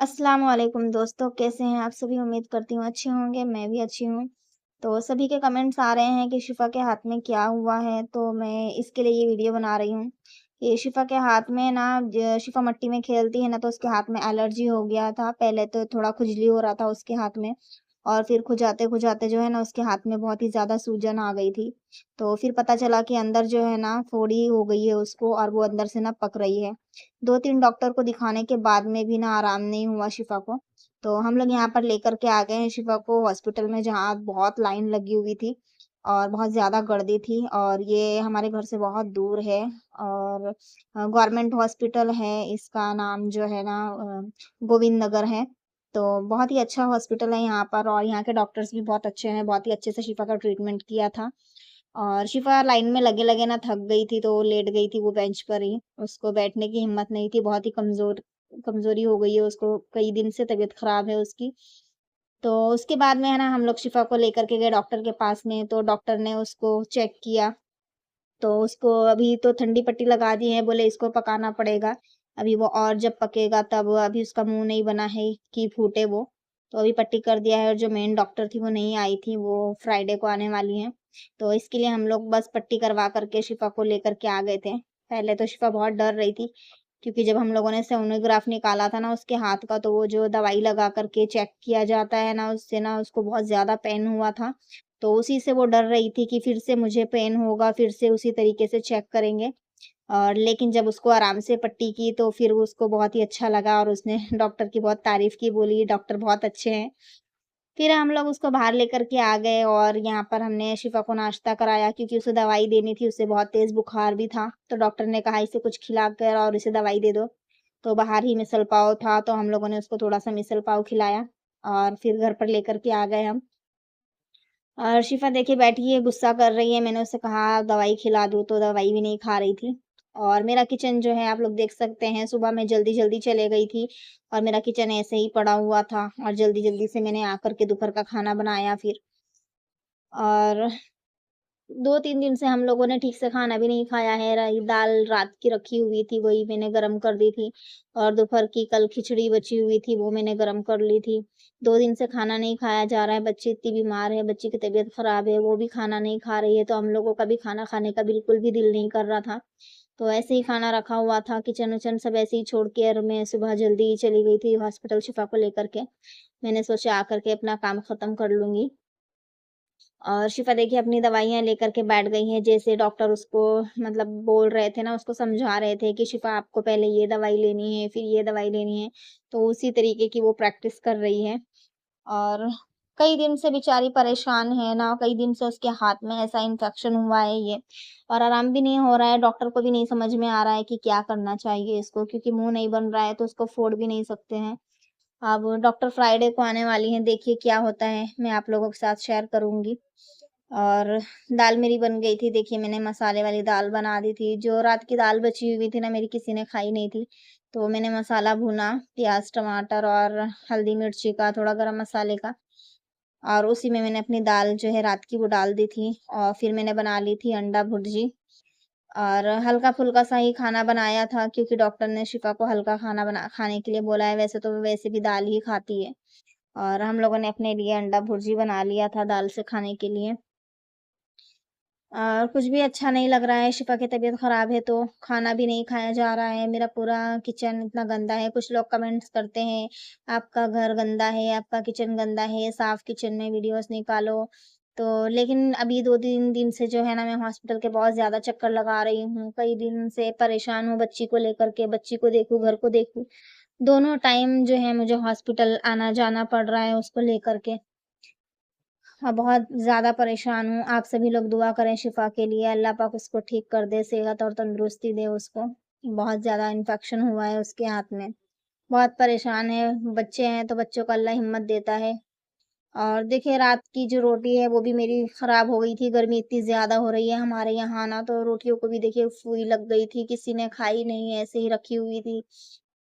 अस्सलाम वालेकुम दोस्तों, कैसे हैं आप सभी? उम्मीद करती हूँ अच्छे होंगे, मैं भी अच्छी हूँ। तो सभी के कमेंट्स आ रहे हैं कि शिफ़ा के हाथ में क्या हुआ है, तो मैं इसके लिए ये वीडियो बना रही हूँ। कि शिफ़ा के हाथ में ना शिफ़ा मिट्टी में खेलती है ना, तो उसके हाथ में एलर्जी हो गया था। पहले तो थोड़ा खुजली हो रहा था उसके हाथ में और फिर खुजाते-खुजाते जो है ना, उसके हाथ में बहुत ही ज़्यादा सूजन आ गई थी। तो फिर पता चला कि अंदर जो है ना, फोड़ी हो गई है उसको और वो अंदर से ना पक रही है। 2-3 डॉक्टर को दिखाने के बाद में भी ना आराम नहीं हुआ शिफ़ा को। तो हम लोग यहाँ पर लेकर के आ गए हैं शिफ़ा को हॉस्पिटल में, जहाँ बहुत लाइन लगी हुई थी और बहुत ज़्यादा गर्दी थी और ये हमारे घर से बहुत दूर है और गवर्नमेंट हॉस्पिटल है, इसका नाम जो है ना गोविंद नगर है। तो बहुत ही अच्छा हॉस्पिटल है यहाँ पर और यहाँ के डॉक्टर्स भी बहुत अच्छे हैं, बहुत ही अच्छे से शिफ़ा का ट्रीटमेंट किया था। और शिफ़ा लाइन में लगे-लगे ना थक गई थी, तो लेट गई थी वो बेंच पर ही। उसको बैठने की हिम्मत नहीं थी, बहुत ही कमज़ोरी हो गई है उसको, कई दिन से तबीयत ख़राब है उसकी। तो उसके बाद में है ना हम लोग शिफ़ा को लेकर के गए डॉक्टर के पास में, तो डॉक्टर ने उसको चेक किया। तो उसको अभी तो ठंडी पट्टी लगा दी है, बोले इसको पकाना पड़ेगा। अभी वो और जब पकेगा तब अभी उसका मुँह नहीं बना है कि फूटे वो। तो अभी पट्टी कर दिया है और जो मेन डॉक्टर थी वो नहीं आई थी, वो फ्राइडे को आने वाली हैं। तो इसके लिए हम लोग बस पट्टी करवा कर के शिफ़ा को लेकर के आ गए थे। पहले तो शिफ़ा बहुत डर रही थी, क्योंकि जब हम लोगों ने सोनोग्राफ निकाला था ना उसके हाथ का, तो वो जो दवाई लगा कर के चेक किया जाता है ना, उससे ना उसको बहुत ज़्यादा पेन हुआ था। तो उसी से वो डर रही थी कि फिर से मुझे पेन होगा, फिर से उसी तरीके से चेक करेंगे। और लेकिन जब उसको आराम से पट्टी की तो फिर उसको बहुत ही अच्छा लगा और उसने डॉक्टर की बहुत तारीफ़ की, बोली डॉक्टर बहुत अच्छे हैं। फिर हम लोग उसको बाहर लेकर के आ गए और यहाँ पर हमने शिफ़ा को नाश्ता कराया, क्योंकि उसे दवाई देनी थी, उसे बहुत तेज़ बुखार भी था। तो डॉक्टर ने कहा इसे कुछ खिलाकर और इसे दवाई दे दो। तो बाहर ही मिसल पाव था, तो हम लोगों ने उसको थोड़ा-सा मिसल पाव खिलाया और फिर घर पर लेकर के आ गए हम। और शिफ़ा देखिए बैठी है, गुस्सा कर रही है, मैंने उससे कहा दवाई खिला दूँ, तो दवाई भी नहीं खा रही थी। और मेरा किचन जो है आप लोग देख सकते हैं, सुबह मैं जल्दी-जल्दी चले गई थी और मेरा किचन ऐसे ही पड़ा हुआ था और जल्दी-जल्दी से मैंने आकर के दोपहर का खाना बनाया फिर। और 2-3 दिन से हम लोगों ने ठीक से खाना भी नहीं खाया है। रही दाल रात की रखी हुई थी, वही मैंने गरम कर दी थी और दोपहर की कल खिचड़ी बची हुई थी, वो मैंने गरम कर ली थी। 2 दिन से खाना नहीं खाया जा रहा है, बच्ची इतनी बीमार है, बच्ची की तबीयत ख़राब है, वो भी खाना नहीं खा रही है, तो हम लोगों का भी खाना खाने का बिल्कुल भी दिल नहीं कर रहा था। तो ऐसे ही खाना रखा हुआ था, किचन-विचन सब ऐसे ही छोड़ के और मैं सुबह जल्दी चली गई थी हॉस्पिटल शिफ़ा को लेकर के। मैंने सोचा आकर के अपना काम ख़त्म कर लूँगी। और शिफ़ा देखिए अपनी दवाइयाँ लेकर के बैठ गई हैं, जैसे डॉक्टर उसको मतलब बोल रहे थे ना, उसको समझा रहे थे कि शिफ़ा आपको पहले ये दवाई लेनी है, फिर ये दवाई लेनी है, तो उसी तरीके की वो प्रैक्टिस कर रही है। और कई दिन से बेचारी परेशान है ना, कई दिन से उसके हाथ में ऐसा इन्फेक्शन हुआ है ये और आराम भी नहीं हो रहा है, डॉक्टर को भी नहीं समझ में आ रहा है कि क्या करना चाहिए इसको, क्योंकि मुँह नहीं बन रहा है, तो उसको फोड़ भी नहीं सकते हैं। अब डॉक्टर फ्राइडे को आने वाली हैं, देखिए क्या होता है, मैं आप लोगों के साथ शेयर करूँगी। और दाल मेरी बन गई थी, देखिए मैंने मसाले वाली दाल बना दी थी, जो रात की दाल बची हुई थी ना मेरी, किसी ने खाई नहीं थी, तो मैंने मसाला भूना, प्याज़, टमाटर और हल्दी, मिर्ची का, थोड़ा गरम मसाले का और उसी में मैंने अपनी दाल जो है रात की वो डाल दी थी और फिर मैंने बना ली थी अंडा भुर्जी और हल्का-फुल्का सा ही खाना बनाया था, क्योंकि डॉक्टर ने शिफ़ा को हल्का खाना खाने के लिए बोला है, वैसे तो वो वैसे भी दाल ही खाती है। और हम लोगों ने अपने लिए अंडा भुर्जी बना लिया था दाल से खाने के लिए। कुछ भी अच्छा नहीं लग रहा है, शिफ़ा की तबीयत ख़राब है तो खाना भी नहीं खाया जा रहा है, मेरा पूरा किचन इतना गंदा है। कुछ लोग कमेंट्स करते हैं, आपका घर गंदा है, आपका किचन गंदा है, साफ़ किचन में वीडियोज़ निकालो। तो लेकिन अभी 2-3 दिन से जो है ना मैं हॉस्पिटल के बहुत ज़्यादा चक्कर लगा रही हूँ, कई दिन से परेशान हूँ बच्ची को लेकर के, बच्ची को देखूँ, घर को देखूँ। दोनों टाइम जो है मुझे हॉस्पिटल आना-जाना पड़ रहा है उसको लेकर के। हाँ, बहुत ज़्यादा परेशान हूँ। आप सभी लोग दुआ करें शिफ़ा के लिए, अल्लाह पाक उसको ठीक कर दे, सेहत और तंदुरुस्ती दे उसको। बहुत ज़्यादा इन्फेक्शन हुआ है उसके हाथ में। बहुत परेशान है, बच्चे हैं तो बच्चों को अल्लाह हिम्मत देता है। और देखिए रात की जो रोटी है वो भी मेरी ख़राब हो गई थी, गर्मी इतनी ज़्यादा हो रही है हमारे यहाँ ना, तो रोटियों को भी देखिए सुई लग गई थी, किसी ने खाई नहीं, ऐसे ही रखी हुई थी।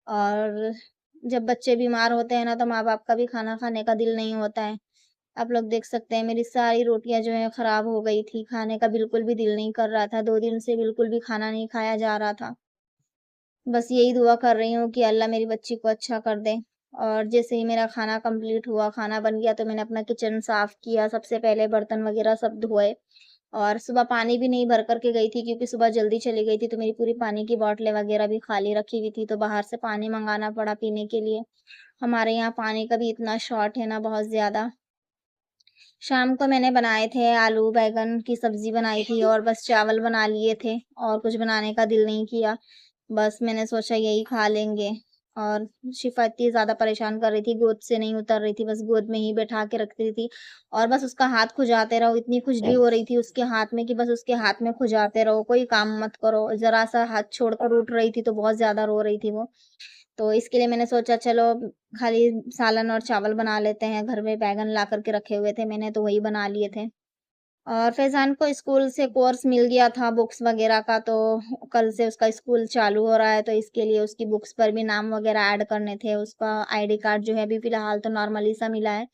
और जब बच्चे बीमार होते हैं ना, तो माँ-बाप का भी खाना खाने का दिल नहीं होता है। आप लोग देख सकते हैं मेरी सारी रोटियाँ जो हैं खराब हो गई थी, खाने का बिल्कुल भी दिल नहीं कर रहा था, 2 दिन से बिल्कुल भी खाना नहीं खाया जा रहा था। बस यही दुआ कर रही हूँ कि अल्लाह मेरी बच्ची को अच्छा कर दे और जैसे ही मेरा खाना कंप्लीट हुआ, खाना बन गया तो मैंने अपना किचन साफ किया, सबसे पहले बर्तन वगैरह सब धोए। और सुबह पानी भी नहीं भर कर के गई थी क्योंकि सुबह जल्दी चली गई थी, तो मेरी पूरी पानी की बॉटलें वगैरह भी खाली रखी हुई थी, तो बाहर से पानी मँगाना पड़ा पीने के लिए। हमारे यहाँ पानी का भी इतना शॉर्ट है ना, बहुत ज़्यादा। शाम को मैंने बनाए थे आलू बैंगन की सब्ज़ी बनाई थी और बस चावल बना लिए थे और कुछ बनाने का दिल नहीं किया। बस मैंने सोचा यही खा लेंगे। और शिफ़ा इतनी ज़्यादा परेशान कर रही थी, गोद से नहीं उतर रही थी, बस गोद में ही बैठा के रखती थी और बस उसका हाथ खुजाते रहो, इतनी खुजली हो रही थी उसके हाथ में कि बस उसके हाथ में खुजाते रहो, कोई काम मत करो। ज़रा-सा हाथ छोड़कर उठ रही थी तो बहुत ज़्यादा रो रही थी वो। तो इसके लिए मैंने सोचा चलो खाली सालन और चावल बना लेते हैं, घर में बैंगन ला कर के रखे हुए थे मैंने तो वही बना लिए थे। और फैज़ान को स्कूल से कोर्स मिल गया था बुक्स वग़ैरह का, तो कल से उसका स्कूल चालू हो रहा है, तो इसके लिए उसकी बुक्स पर भी नाम वग़ैरह ऐड करने थे। उसका आईडी कार्ड जो है अभी फ़िलहाल तो नॉर्मली सा मिला है।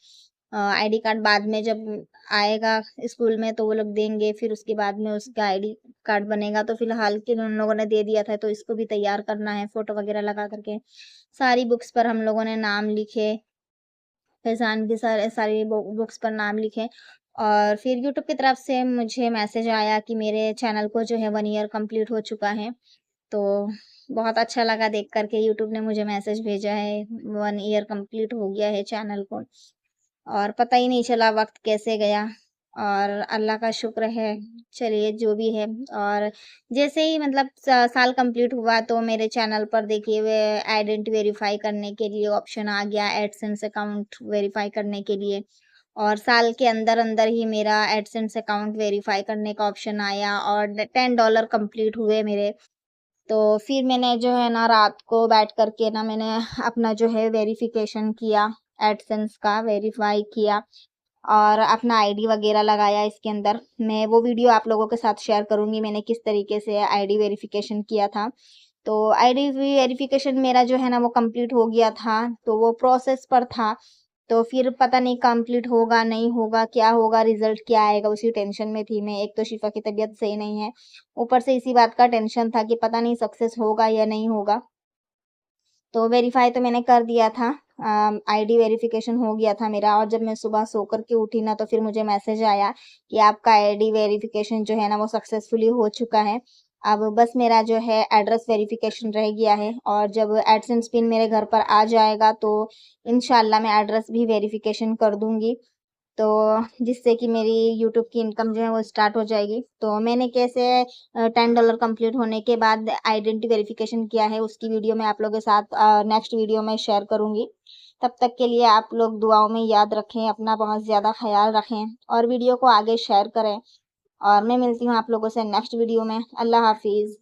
आईडी कार्ड बाद में जब आएगा स्कूल में तो वो लोग देंगे, फिर उसके बाद में उसका आईडी कार्ड बनेगा, तो फ़िलहाल के लिए उन लोगों ने दे दिया था, तो इसको भी तैयार करना है फ़ोटो वग़ैरह लगा कर के। सारी बुक्स पर हम लोगों ने नाम लिखे। फैज़ान की सारी बुक्स पर नाम लिखे और फिर यूट्यूब की तरफ से मुझे मैसेज आया कि मेरे चैनल को जो है 1 ईयर कंप्लीट हो चुका है। तो बहुत अच्छा लगा देख कर के यूट्यूब ने मुझे मैसेज भेजा है 1 ईयर कंप्लीट हो गया है चैनल को। और पता ही नहीं चला वक़्त कैसे गया और अल्लाह का शुक्र है, चलिए जो भी है। और जैसे ही मतलब साल कंप्लीट हुआ तो मेरे चैनल पर देखिए वे आइडेंटिटी वेरीफ़ाई करने के लिए ऑप्शन आ गया, एडसेंस अकाउंट वेरीफ़ाई करने के लिए। और साल के अंदर-अंदर ही मेरा एडसेंस अकाउंट वेरीफ़ाई करने का ऑप्शन आया और $10 कंप्लीट हुए मेरे। तो फिर मैंने जो है ना रात को बैठ कर के ना मैंने अपना जो है वेरिफ़िकेशन किया, एडसेंस का वेरीफ़ाई किया और अपना आईडी वग़ैरह लगाया इसके अंदर। मैं वो वीडियो आप लोगों के साथ शेयर करूँगी मैंने किस तरीके से आईडी वेरिफ़िकेशन किया था। तो आईडी वेरिफ़िकेशन मेरा जो है ना वो कंप्लीट हो गया था, तो वो प्रोसेस पर था। तो फिर पता नहीं कंप्लीट होगा, नहीं होगा, क्या होगा, रिज़ल्ट क्या आएगा, उसी टेंशन में थी मैं। एक तो शिफ़ा की तबीयत सही नहीं है, ऊपर से इसी बात का टेंशन था कि पता नहीं सक्सेस होगा या नहीं होगा। तो वेरीफ़ाई तो मैंने कर दिया था। आईडी वेरिफ़िकेशन हो गया था मेरा और जब मैं सुबह सो कर के उठी ना तो फिर मुझे मैसेज आया कि आपका आईडी वेरिफ़िकेशन जो है ना वो सक्सेसफुली हो चुका है। अब बस मेरा जो है एड्रेस वेरिफ़िकेशन रह गया है और जब एडसेंस पिन मेरे घर पर आ जाएगा तो इंशाल्लाह मैं एड्रेस भी वेरिफ़िकेशन कर दूँगी। तो जिससे कि मेरी यूट्यूब की इनकम जो है वो स्टार्ट हो जाएगी। तो मैंने कैसे $10 कंप्लीट होने के बाद आइडेंटिटी वेरिफ़िकेशन किया है उसकी वीडियो मैं आप लोगों के साथ नेक्स्ट वीडियो में शेयर करूँगी। तब तक के लिए आप लोग दुआओं में याद रखें, अपना बहुत ज़्यादा ख़्याल रखें और वीडियो को आगे शेयर करें और मैं मिलती हूँ आप लोगों से नेक्स्ट वीडियो में। अल्लाह हाफ़िज़।